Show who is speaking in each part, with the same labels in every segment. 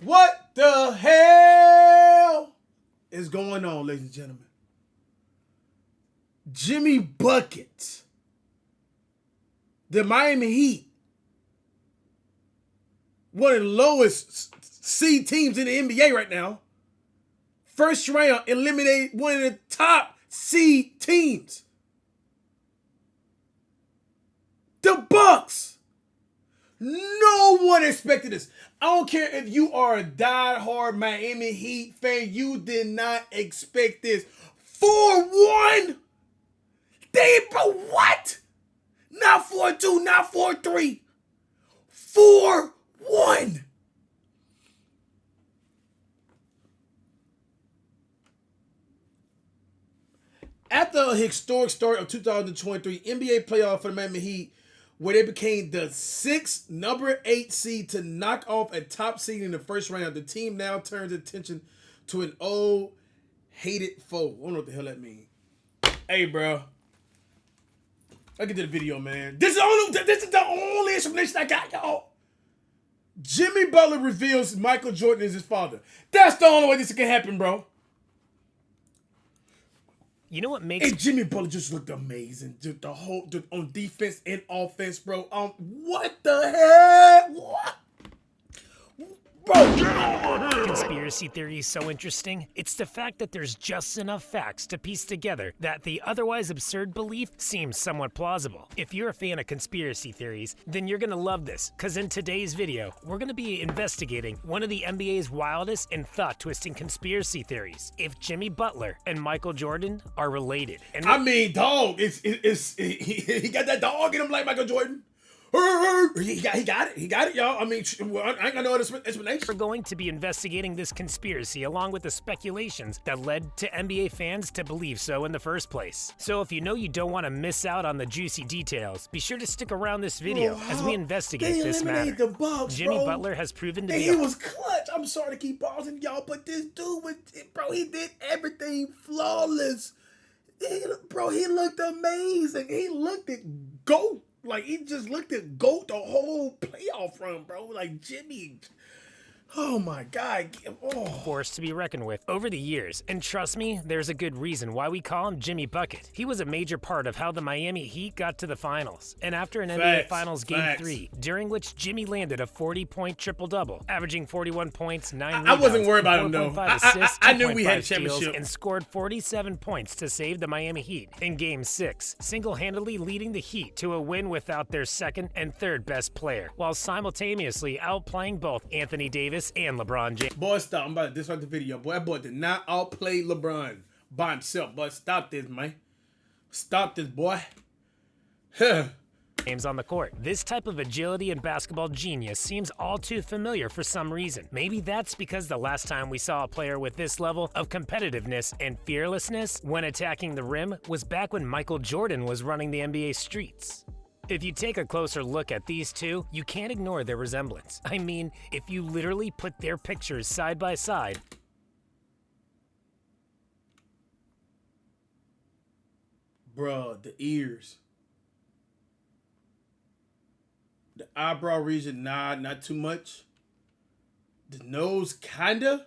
Speaker 1: What the hell is going on, ladies and gentlemen? Jimmy Buckets, the Miami Heat, one of the lowest seed teams in the NBA right now, first round eliminated one of the top seed teams. The Bucks. No one expected this. I don't care if you are a diehard Miami Heat fan. You did not expect this. 4-1. Bro, what? Not 4-2, not 4-3. 4-1. After a historic start of 2023 NBA playoff for the Miami Heat, where they became the number 8 seed to knock off a top seed in the first round, the team now turns attention to an old, hated foe. I don't know what the hell that means. Hey, bro. Let's get to the video, man. This is the only explanation I got, y'all. Jimmy Butler reveals Michael Jordan is his father. That's the only way this can happen, bro.
Speaker 2: You know what makes...
Speaker 1: And Jimmy Butler just looked amazing. The whole on defense and offense, bro. What the hell? What? Bro,
Speaker 2: conspiracy theory is so interesting. It's the fact that there's just enough facts to piece together that the otherwise absurd belief seems somewhat plausible. If you're a fan of conspiracy theories, then you're gonna love this, because in today's video, we're gonna be investigating one of the NBA's wildest and thought-twisting conspiracy theories. If Jimmy Butler and Michael Jordan are related. And
Speaker 1: I mean, dog, he got that dog in him like Michael Jordan. He got it, y'all. I mean, I ain't got no other explanation.
Speaker 2: We're going to be investigating this conspiracy along with the speculations that led to NBA fans to believe so in the first place. So if you know you don't want to miss out on the juicy details, be sure to stick around this video as we investigate this matter.
Speaker 1: The Bucks,
Speaker 2: Jimmy
Speaker 1: bro.
Speaker 2: Butler has proven to be...
Speaker 1: He was clutch. I'm sorry to keep pausing, y'all, but this dude was, bro, he did everything flawless. He looked amazing. He looked at GOAT. Like, he just looked at GOAT the whole playoff run, bro. Like, Jimmy, oh my God. Oh.
Speaker 2: Force to be reckoned with over the years. And trust me, there's a good reason why we call him Jimmy Bucket. He was a major part of how the Miami Heat got to the finals. And after an NBA Finals Game 3, during which Jimmy landed a 40-point triple-double, averaging 41 points, 9 rebounds,
Speaker 1: I wasn't worried about him, though.
Speaker 2: Assists,
Speaker 1: I knew we had a championship.
Speaker 2: And scored 47 points to save the Miami Heat in Game 6, single-handedly leading the Heat to a win without their second and third best player, while simultaneously outplaying both Anthony Davis and LeBron James.
Speaker 1: Boy, stop. I'm about to disrupt the video. Boy, that boy did not outplay LeBron by himself. Boy, stop this, man. Stop this, boy.
Speaker 2: James on the court. This type of agility and basketball genius seems all too familiar for some reason. Maybe that's because the last time we saw a player with this level of competitiveness and fearlessness when attacking the rim was back when Michael Jordan was running the NBA streets. If you take a closer look at these two, you can't ignore their resemblance. I mean, if you literally put their pictures side by side,
Speaker 1: Bruh, the ears. The eyebrow region, nah, not too much. The nose, kinda.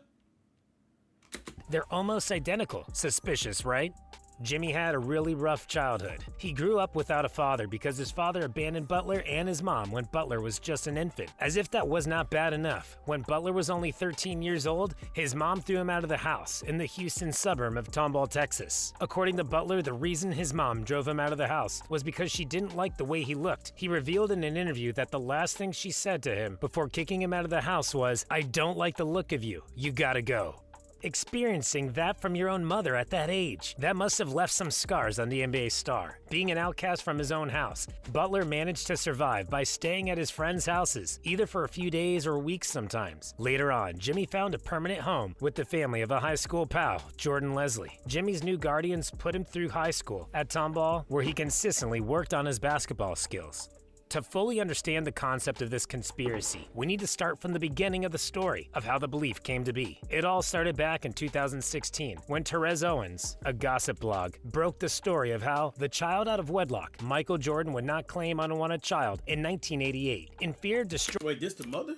Speaker 2: they're almost identical. Suspicious, right? Jimmy had a really rough childhood. He grew up without a father because his father abandoned Butler and his mom when Butler was just an infant. As if that was not bad enough, when Butler was only 13 years old, his mom threw him out of the house in the Houston suburb of Tomball, Texas. According to Butler, the reason his mom drove him out of the house was because she didn't like the way he looked. He revealed in an interview that the last thing she said to him before kicking him out of the house was, "I don't like the look of you. You gotta go." Experiencing that from your own mother at that age, that must have left some scars on the NBA star. Being an outcast from his own house, Butler managed to survive by staying at his friends' houses, either for a few days or weeks sometimes. Later on, Jimmy found a permanent home with the family of a high school pal, Jordan Leslie. Jimmy's new guardians put him through high school at Tomball, where he consistently worked on his basketball skills. To fully understand the concept of this conspiracy, we need to start from the beginning of the story of how the belief came to be. It all started back in 2016 when Therese Owens, a gossip blog, broke the story of how the child out of wedlock, Michael Jordan, would not claim unwanted child in 1988 in fear of destroying.
Speaker 1: Wait, this the mother?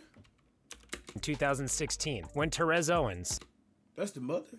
Speaker 2: in 2016 when Therese Owens,
Speaker 1: That's the mother?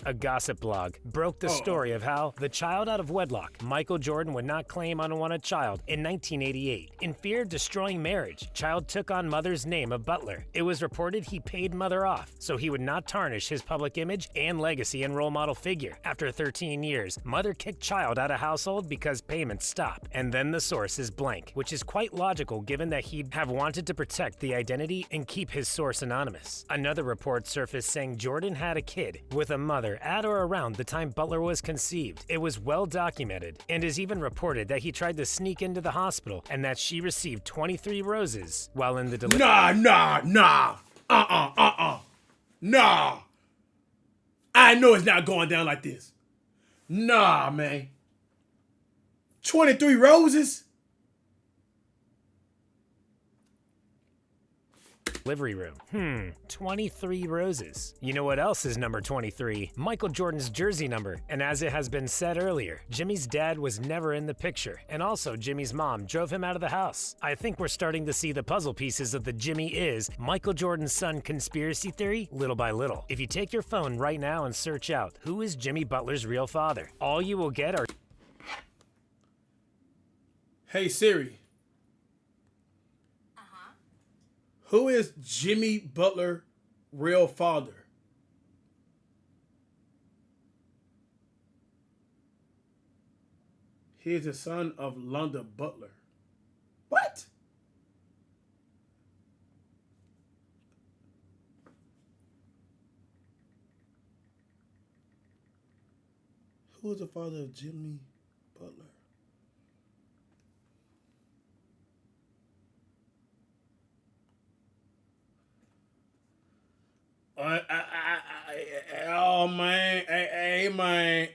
Speaker 2: a gossip blog, broke the story of how the child out of wedlock, Michael Jordan, would not claim unwanted child in 1988. In fear of destroying marriage, child took on mother's name of Butler. It was reported he paid mother off so he would not tarnish his public image and legacy and role model figure. After 13 years, mother kicked child out of household because payments stopped. And then the source is blank, which is quite logical given that he'd have wanted to protect the identity and keep his source anonymous. Another report surfaced saying Jordan had a kid with a mother at or around the time Butler was conceived. It was well documented and is even reported that he tried to sneak into the hospital and that she received 23 roses while in the delivery.
Speaker 1: Nah. Nah. I know it's not going down like this. Nah, man. 23 roses?
Speaker 2: Delivery room. 23 roses. You know what else is number 23? Michael Jordan's jersey number. And as it has been said earlier, Jimmy's dad was never in the picture. And also, Jimmy's mom drove him out of the house. I think we're starting to see the puzzle pieces of the Jimmy is Michael Jordan's son conspiracy theory little by little. If you take your phone right now and search out, who is Jimmy Butler's real father? All you will get are...
Speaker 1: Hey, Siri. Who is Jimmy Butler real father? He is the son of Londa Butler. What? Who is the father of Jimmy Butler? Oh man, hey man,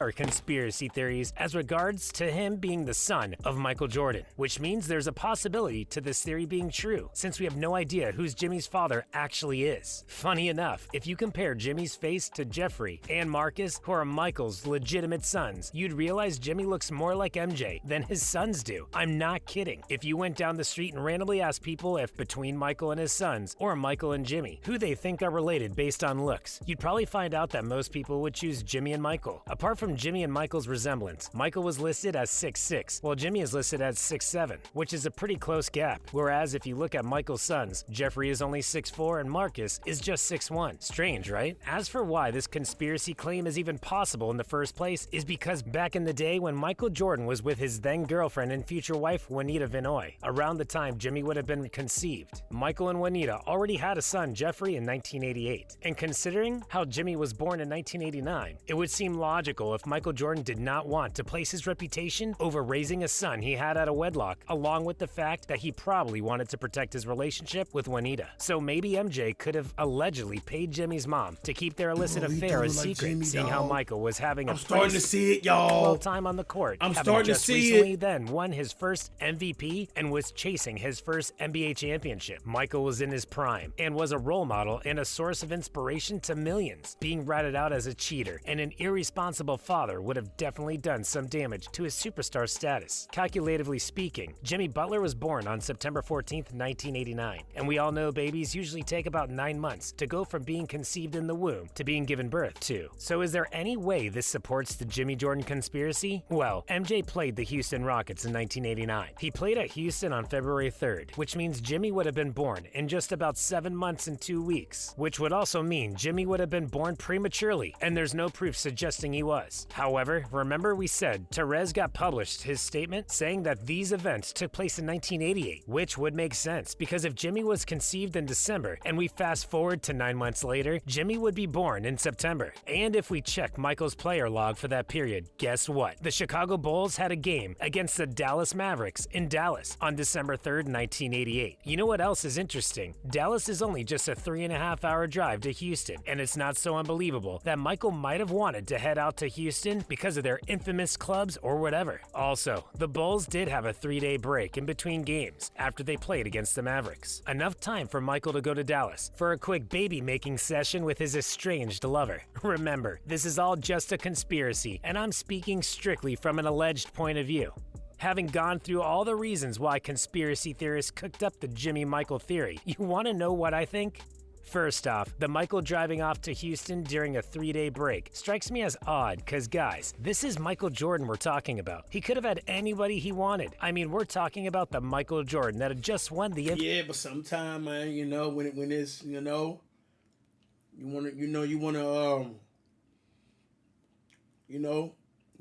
Speaker 2: are conspiracy theories as regards to him being the son of Michael Jordan, which means there's a possibility to this theory being true, since we have no idea who Jimmy's father actually is. Funny enough, if you compare Jimmy's face to Jeffrey and Marcus, who are Michael's legitimate sons, you'd realize Jimmy looks more like MJ than his sons do. I'm not kidding. If you went down the street and randomly asked people if between Michael and his sons, or Michael and Jimmy, who they think are related based on looks, you'd probably find out that most people would choose Jimmy and Michael. Apart from Jimmy and Michael's resemblance, Michael was listed as 6'6", while Jimmy is listed as 6'7", which is a pretty close gap. Whereas if you look at Michael's sons, Jeffrey is only 6'4" and Marcus is just 6'1". Strange, right? As for why this conspiracy claim is even possible in the first place is because back in the day when Michael Jordan was with his then girlfriend and future wife Juanita Vinoy, around the time Jimmy would have been conceived, Michael and Juanita already had a son, Jeffrey, in 1988. And considering how Jimmy was born in 1989, it would seem logical if Michael Jordan did not want to place his reputation over raising a son he had out of wedlock, along with the fact that he probably wanted to protect his relationship with Juanita. So maybe MJ could have allegedly paid Jimmy's mom to keep their illicit affair a secret, Jimmy, seeing how Michael was having
Speaker 1: starting to see it, y'all.
Speaker 2: Time on the court.
Speaker 1: I'm starting to see
Speaker 2: recently
Speaker 1: it.
Speaker 2: Then won his first MVP and was chasing his first NBA championship. Michael was in his prime and was a role model and a source of inspiration to millions. Being ratted out as a cheater and an irresponsible father would have definitely done some damage to his superstar status. Calculatively speaking, Jimmy Butler was born on September 14th, 1989, and we all know babies usually take about 9 months to go from being conceived in the womb to being given birth to. So is there any way this supports the Jimmy Jordan conspiracy? Well, MJ played the Houston Rockets in 1989. He played at Houston on February 3rd, which means Jimmy would have been born in just about 7 months and 2 weeks, which would also mean Jimmy would have been born prematurely, and there's no proof suggesting he was. However, remember we said Therese got published his statement saying that these events took place in 1988, which would make sense because if Jimmy was conceived in December and we fast forward to 9 months later, Jimmy would be born in September. And if we check Michael's player log for that period, guess what? The Chicago Bulls had a game against the Dallas Mavericks in Dallas on December 3rd, 1988. You know what else is interesting? Dallas is only just a 3.5-hour drive to Houston, and it's not so unbelievable that Michael might have wanted to head out to Houston because of their infamous clubs or whatever. Also, the Bulls did have a 3-day break in between games after they played against the Mavericks. Enough time for Michael to go to Dallas for a quick baby-making session with his estranged lover. Remember, this is all just a conspiracy, and I'm speaking strictly from an alleged point of view. Having gone through all the reasons why conspiracy theorists cooked up the Jimmy Michael theory, you want to know what I think? First off, the Michael driving off to Houston during a 3-day break strikes me as odd cause guys, this is Michael Jordan we're talking about. He could have had anybody he wanted. I mean, we're talking about the Michael Jordan that had just won the...
Speaker 1: Yeah, but sometimes, man, you know, when it's, you know,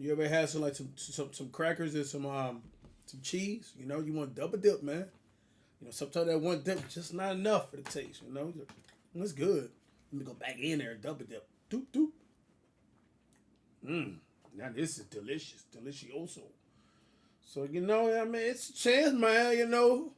Speaker 1: you ever had some crackers and some cheese, you know, you want double dip, man. You know, sometimes that one dip is just not enough for the taste, you know. It's good. Let me go back in there and double dip. Doop, doop. Now this is delicious. Delicioso. So, you know, I mean, it's a chance, man, you know.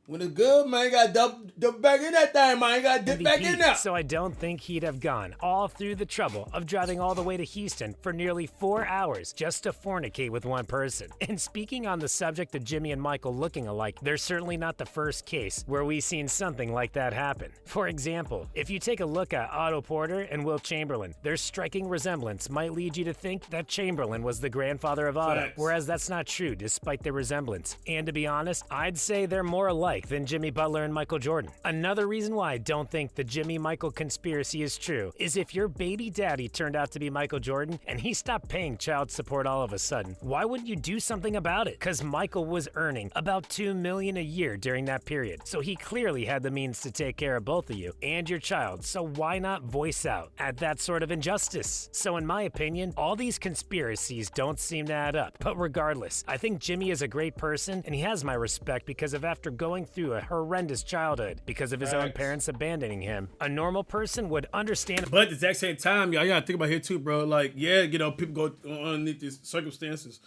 Speaker 1: When it's good, man, you got to dip back in that thing, man. You got to dip back in there.
Speaker 2: So I don't think he'd have gone all through the trouble of driving all the way to Houston for nearly 4 hours just to fornicate with one person. And speaking on the subject of Jimmy and Michael looking alike, they're certainly not the first case where we've seen something like that happen. For example, if you take a look at Otto Porter and Wilt Chamberlain, their striking resemblance might lead you to think that Chamberlain was the grandfather of Otto, whereas that's not true despite their resemblance. And to be honest, I'd say they're more alike than Jimmy Butler and Michael Jordan. Another reason why I don't think the Jimmy Michael conspiracy is true is if your baby daddy turned out to be Michael Jordan and he stopped paying child support all of a sudden, why wouldn't you do something about it? Because Michael was earning about $2 million a year during that period, so he clearly had the means to take care of both of you and your child, so why not voice out at that sort of injustice? So in my opinion, all these conspiracies don't seem to add up, but regardless, I think Jimmy is a great person and he has my respect because of after going through a horrendous childhood because of his own parents abandoning him, a normal person would understand.
Speaker 1: But at the exact same time, y'all gotta think about here too, bro. Like, yeah, you know, people go underneath these circumstances,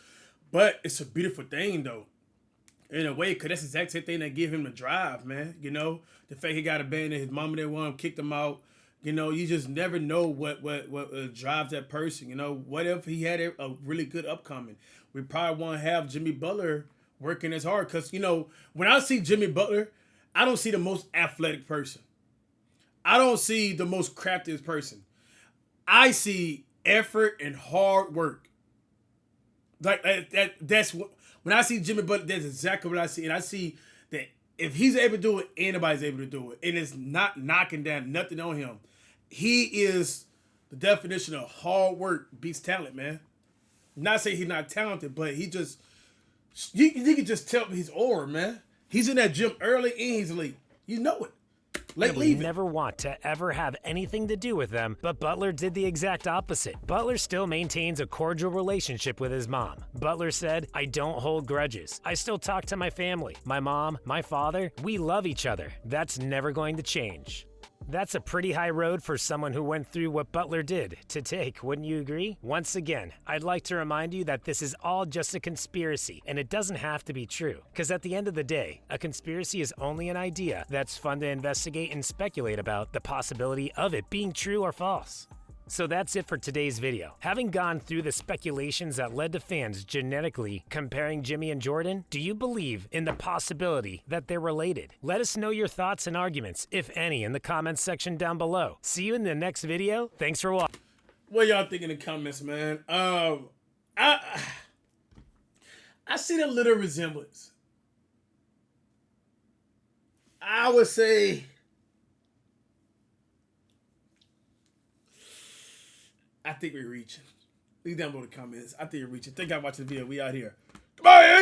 Speaker 1: but it's a beautiful thing though, in a way, because that's the exact same thing that give him the drive, man. You know, the fact he got abandoned, his mama didn't want him, kicked him out. You know, you just never know what drives that person. You know, what if he had a really good upcoming? We probably won't have Jimmy Butler working as hard, because, you know, when I see Jimmy Butler, I don't see the most athletic person. I don't see the most craftiest person. I see effort and hard work. Like that's what, when I see Jimmy Butler, that's exactly what I see. And I see that if he's able to do it, anybody's able to do it. And it's not knocking down nothing on him. He is the definition of hard work beats talent, man. Not saying he's not talented, but he just, you can just tell his aura, man. He's in that gym early and he's late. You know it. Late
Speaker 2: we never want to ever have anything to do with them, but Butler did the exact opposite. Butler still maintains a cordial relationship with his mom. Butler said, "I don't hold grudges. I still talk to my family. My mom, my father, we love each other. That's never going to change." That's a pretty high road for someone who went through what Butler did to take, wouldn't you agree? Once again, I'd like to remind you that this is all just a conspiracy, and it doesn't have to be true. Because at the end of the day, a conspiracy is only an idea that's fun to investigate and speculate about the possibility of it being true or false. So that's it for today's video. Having gone through the speculations that led to fans genetically comparing Jimmy and Jordan, do you believe in the possibility that they're related? Let us know your thoughts and arguments, if any, in the comments section down below. See you in the next video. Thanks for watching.
Speaker 1: What y'all think in the comments, man? I see a little resemblance. I would say I think we're reaching. Leave down below in the comments. I think we're reaching. Thank y'all for watching the video. We out here. Goodbye.